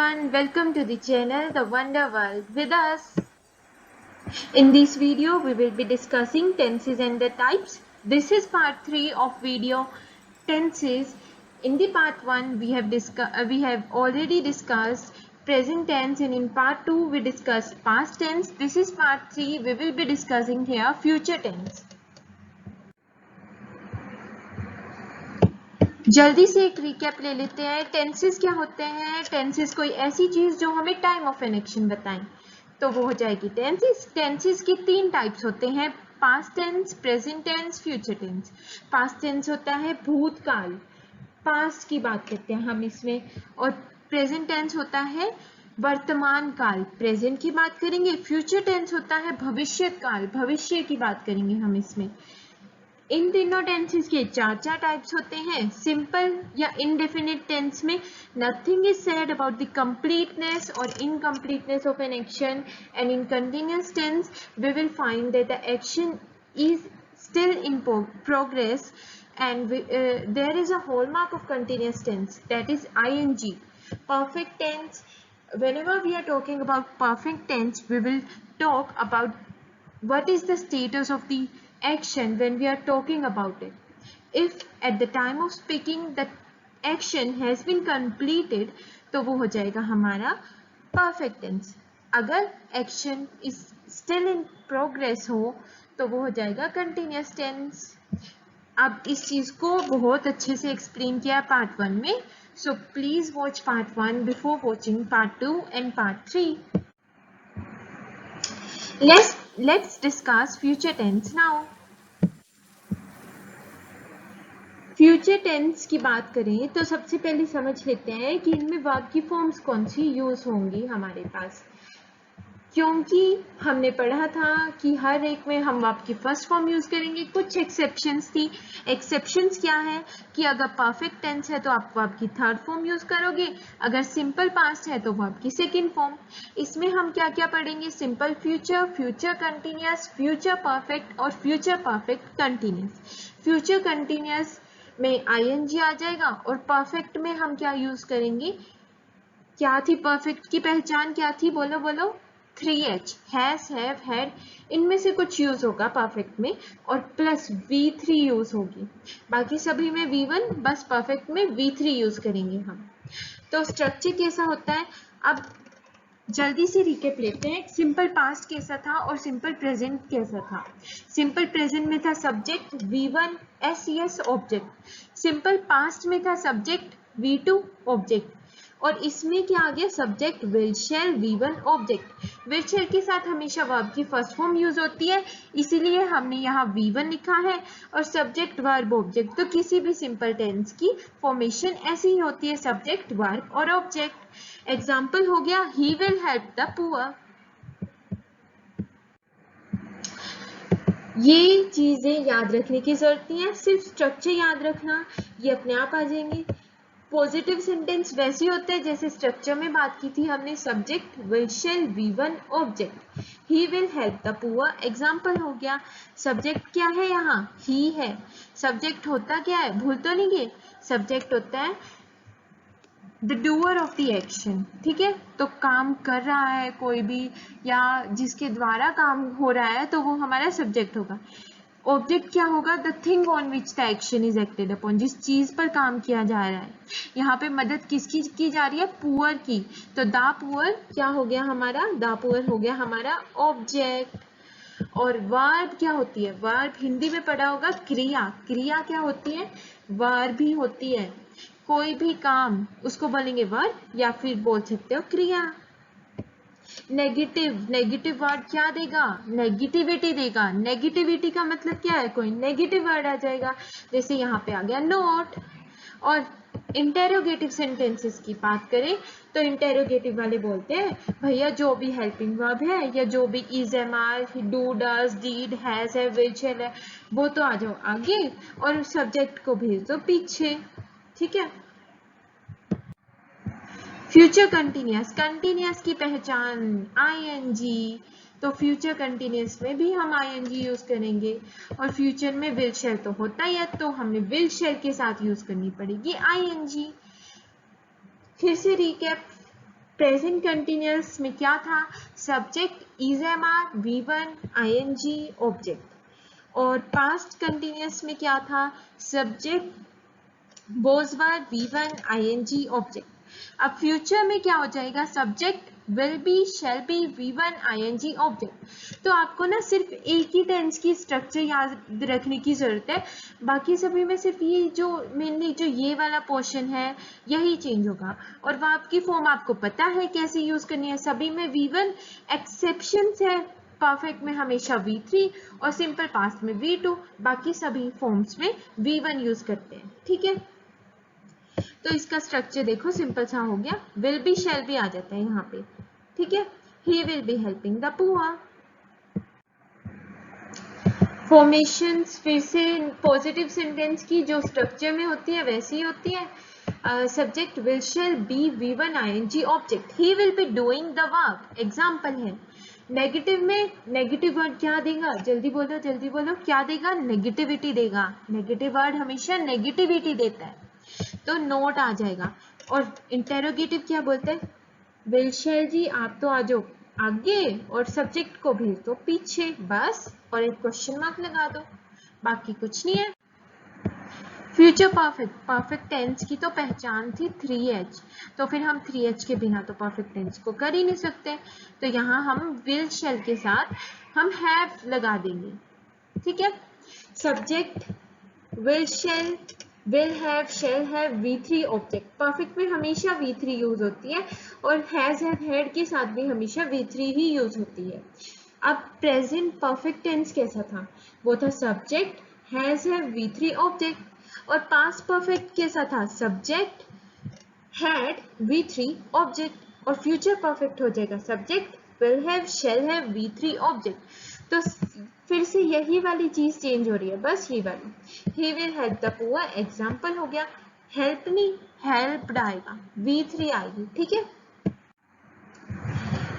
everyone, welcome to the channel The Wonder World with us. In this video, we will be discussing tenses and their types. This is part 3 of video tenses. In the part 1, we have already discussed present tense, and in part 2, we discussed past tense. This is part 3. We will be discussing here future tense. जल्दी से एक recap ले लेते हैं. Tenses क्या होते हैं? Tenses कोई ऐसी चीज जो हमें टाइम ऑफ एन एक्शन बताएं, तो वो हो जाएगी टेंसेस. टेंसेस की 3 टाइप्स होते हैं: past tense, present tense, future tense. Past tense होता है भूतकाल, पास्ट की बात करते हैं हम इसमें, और प्रेजेंट टेंस होता है वर्तमान काल, प्रेजेंट की बात करेंगे. फ्यूचर टेंस होता है भविष्य काल, भविष्य की बात करेंगे हम इसमें. इन तीनों टेंसेस के 4 टाइप्स होते हैं. सिंपल या इनडेफिनिट टेंस में nothing is said about the completeness और incompleteness of an action, and in continuous tense we will find that the action is still in progress, and there is a hallmark of continuous tense, that is ing. Perfect tense, whenever we are talking about perfect tense, we will talk about what is the status of the action when we are talking about it. If at the time of speaking the action has been completed, तो वो हो जाएगा हमारा perfect tense. अगर action is still in progress हो, तो वो हो जाएगा continuous tense. अब इस चीज को बहुत अच्छे से एक्सप्लेन किया पार्ट 1 में, so please watch part 1 before watching part 2 and part 3. Let's discuss future tense now. Future tense की बात करें तो सबसे पहले समझ लेते हैं कि इनमें वर्ब की फॉर्म्स कौन सी यूज होंगी हमारे पास, क्योंकि हमने पढ़ा था कि हर एक में हम वर्ब की फर्स्ट फॉर्म यूज करेंगे. कुछ एक्सेप्शंस थी. एक्सेप्शंस क्या है कि अगर परफेक्ट टेंस है तो आप वर्ब की थर्ड फॉर्म यूज करोगे, अगर सिंपल पास्ट है तो वर्ब की सेकंड फॉर्म. इसमें हम क्या क्या पढ़ेंगे? Simple future, future continuous, future perfect और future perfect continuous. Future continuous में ing आ जाएगा, और परफेक्ट में हम क्या यूज करेंगे? क्या थी परफेक्ट की पहचान, क्या थी? बोलो बोलो. 3h, हैज, हैव, हैड, इनमें से कुछ यूज होगा परफेक्ट में, और प्लस V3 यूज होगी. बाकी सभी में V1, बस परफेक्ट में V3 यूज करेंगे हम. तो स्ट्रक्चर कैसा होता है? अब जल्दी से रिकेप लेते हैं. सिंपल पास्ट कैसा था और सिंपल प्रेजेंट कैसा था? सिंपल प्रेजेंट में था subject V1 SES object. Simple past में था सब्जेक्ट V2 ऑब्जेक्ट, और इसमें क्या आ गया? Subject will shell V1 object. Will शैल के साथ हमेशा वर्ब की फर्स्ट फॉर्म यूज होती है, इसीलिए हमने यहाँ V1 लिखा है, और सब्जेक्ट वर्ब ऑब्जेक्ट. तो किसी भी सिंपल टेंस की फॉर्मेशन ऐसी ही होती है, सब्जेक्ट वर्ब और ऑब्जेक्ट. एग्जाम्पल हो गया he will help the poor. ये चीजें याद रखने की जरूरत नहीं है, सिर्फ स्ट्रक्चर याद रखना, ये अपने आप आ जाएंगे. पॉजिटिव सेंटेंस वैसे होते हैं जैसे स्ट्रक्चर में बात की थी हमने, subject will shell V1 object, he will help the poor. Example हो गया. सब्जेक्ट क्या है यहाँ? ही है. सब्जेक्ट होता क्या है? भूल तो नहीं गए? सब्जेक्ट होता है the doer of the action. ठीक है, तो काम कर रहा है कोई भी, या जिसके द्वारा काम हो रहा है, तो वो हमारा सब्जेक्ट होगा. ऑब्जेक्ट क्या होगा? The thing on which the action is acted upon, जिस चीज पर काम किया जा रहा है. यहाँ पे मदद किसकी की जा रही है? पुअर की. तो द पुअर क्या हो गया हमारा? द पुअर हो गया हमारा ऑब्जेक्ट. और वर्ब क्या होती है? वर्ब हिंदी में पढ़ा होगा क्रिया. क्रिया क्या होती है? वर्ब भी होती है. कोई भी काम उसको बोलेंगे वर्ब, या फिर बोल सकते हो क्रिया. नेगेटिव, नेगेटिव वर्ड क्या देगा? नेगेटिविटी देगा. नेगेटिविटी का मतलब क्या है? कोई नेगेटिव वर्ड आ जाएगा, जैसे यहाँ पे आ गया नोट. और इंटेरोगेटिव सेंटेंसेस की बात करें तो इंटेरोगेटिव वाले बोलते हैं भैया जो भी हेल्पिंग वर्ब है, या जो भी is, am, are, do, does, did, has है, विल, शैल है, वो तो आ जाओ आगे, और सब्जेक्ट को भेज दो पीछे. ठीक है. फ्यूचर कंटिन्यूअस, कंटिन्यूअस की पहचान ing. तो फ्यूचर कंटिन्यूअस में भी हम ing यूज करेंगे, और फ्यूचर में विल शैल तो होता ही है, तो हमें विल शैल के साथ यूज करनी पड़ेगी ing. फिर से रिकैप. प्रेजेंट कंटिन्यूअस में क्या था, subject is am are V1 ing object, और पास्ट कंटिन्यूअस में क्या था, subject was were V1 ing object. अब फ्यूचर में क्या हो जाएगा, subject will be shall be V1 ing object. तो आपको ना सिर्फ एक ही टेंस की स्ट्रक्चर याद रखने की जरूरत है, बाकी सभी में सिर्फ ये जो मेनली जो ये वाला पोर्शन है यही चेंज होगा, और वर्ब की फॉर्म आपको पता है कैसे यूज करनी है, सभी में V1, एक्सेप्शंस है परफेक्ट में हमेशा V3 और सिंपल पास्ट में V2, बाकी सभी फॉर्म्स में V1 यूज करते हैं। ठीक है, तो इसका स्ट्रक्चर देखो सिंपल सा हो गया, विल बी शैल बी आ जाता है यहाँ पे। ठीक है, he will be helping the poor. Formations फिर से पॉजिटिव सेंटेंस की जो स्ट्रक्चर में होती है वैसी ही होती है। Subject will shall be V1 ing object, he will be doing the work, example है। नेगेटिव में नेगेटिव वर्ड क्या देगा, जल्दी बोलो क्या देगा, नेगेटिविटी देगा। नेगेटिव वर्ड हमेशा नेगेटिविटी देता है, तो नोट आ जाएगा। और इंटेरोगेटिव क्या बोलते हैं, विल शैल जी आप तो आ जाओ आगे और सब्जेक्ट को भेज दो पीछे, बस, और एक क्वेश्चन मार्क लगा दो, बाकी कुछ नहीं है। फ्यूचर परफेक्ट, परफेक्ट टेंस की तो पहचान थी 3H, तो फिर हम 3H के बिना तो परफेक्ट टेंस को कर ही नहीं सकते, तो यहाँ हम विल शैल के साथ हम हैव लगा देंगे। ठीक है, subject will shell, will have, shall have, V3 object, perfect में हमेशा V3 यूज होती है, और has, have, had के साथ भी हमेशा V3 ही यूज होती है। अब प्रेजेंट परफेक्ट टेंस कैसा था, वो था subject has, have, V3 object, और पास्ट परफेक्ट कैसा था, सब्जेक्ट had, V3 ऑब्जेक्ट, और फ्यूचर परफेक्ट हो जाएगा subject will have, shall have, V3 object. तो फिर से यही वाली चीज चेंज हो रही है, बस ये वाली, he will help the poor, example हो गया, हेल्प नहीं हेल्प्ड आएगा, V3 आएगी। ठीक है,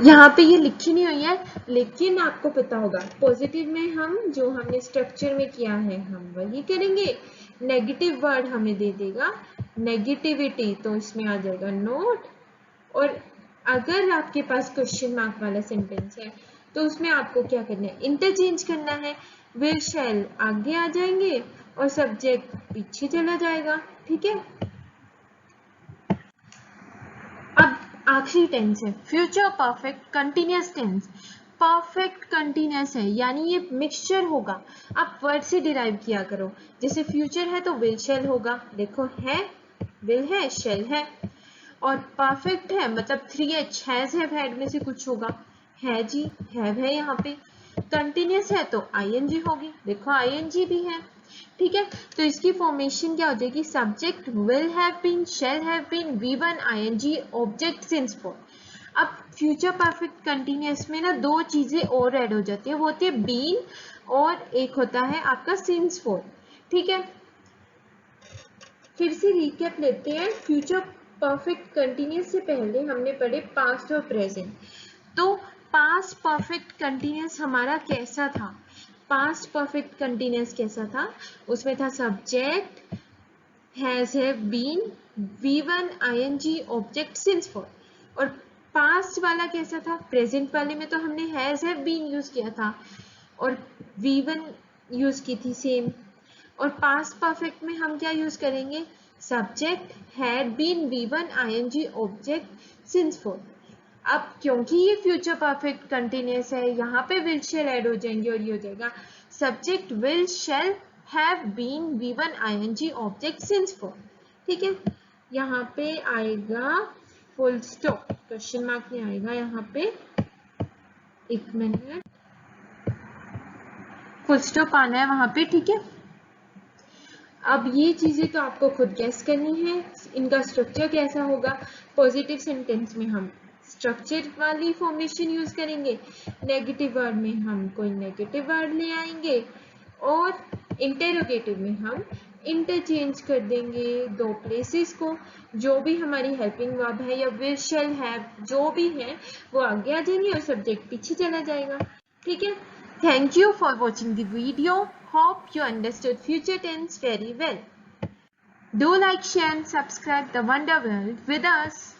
यहाँ पे ये लिखी नहीं हुई है, लेकिन आपको पता होगा पॉजिटिव में हम जो हमने स्ट्रक्चर में किया है हम वही करेंगे। नेगेटिव वर्ड हमें दे देगा नेगेटिविटी, तो इसमें आ जाएगा नोट, और अगर आपके पास क्वेश्चन मार्क वाला सेंटेंस है तो उसमें आपको क्या करना है, इंटरचेंज करना है, विल शैल आगे आ जाएंगे और सब्जेक्ट पीछे चला जाएगा। ठीक है, अब आखिरी टेंस है future perfect continuous tense. Perfect continuous है यानी ये मिक्सचर होगा, आप वर्ड से डिराइव किया करो, जैसे फ्यूचर है तो विल शैल होगा, देखो है, विल है, शैल है, और परफेक्ट है मतलब 3H, हैज, हैव, हैड में से कुछ होगा, है जी, हैव है यहाँ पे। कंटिन्यूअस है तो ING होगी, देखो ING भी है। ठीक है, तो इसकी फॉर्मेशन क्या हो जाएगी, subject will have been, shall have been, V1 ING object since for. अब फ्यूचर परफेक्ट कंटिन्यूअस में ना दो चीजें और ऐड हो जाती है, वो होती है बीन और एक होता है आपका सिंस फॉर। ठीक है, फिर से रिकैप लेते हैं, फ्यूचर परफेक्ट कंटिन्यूअस से पहले हमने पढ़े पास्ट और प्रेजेंट। तो पास्ट परफेक्ट कंटिन्यूअस हमारा कैसा था, पास्ट परफेक्ट कंटिन्यूअस कैसा था, उसमें था subject has, have, been, V1 ING object since for. और पास्ट वाला कैसा था, प्रेजेंट वाले में तो हमने हैज, हैव, बीन यूज किया था और V1 यूज की थी सेम, और पास्ट परफेक्ट में हम क्या यूज करेंगे, subject had been, V1 ING object since for. अब क्योंकि ये फ्यूचर परफेक्ट कंटिन्यूअस है, यहाँ पे विल शैल ऐड हो जाएंगे और ये हो जाएगा subject will shall have been, V1 ING object since for. ठीक है, यहाँ पे आएगा फुल स्टॉप, क्वेश्चन मार्क नहीं आएगा यहाँ पे, एक मिनट, फुल स्टॉप आना है वहां पे। ठीक है, अब ये चीजें तो आपको खुद गेस करनी है, इनका स्ट्रक्चर कैसा होगा। पॉजिटिव सेंटेंस में हम स्ट्रक्चर वाली फॉर्मेशन यूज करेंगे, नेगेटिव वर्ड में हम कोई नेगेटिव वर्ड ले आएंगे, और इंटेरोगेटिव में हम इंटरचेंज कर देंगे दो प्लेसेस को, जो भी हमारी हेल्पिंग वर्ब है या विल शैल हैव जो भी है वो आगे आ जाएंगे और सब्जेक्ट पीछे चला जाएगा। ठीक है, thank you for watching the video. Hope you understood future tense very well. Do like, share and subscribe the Wonder World with us.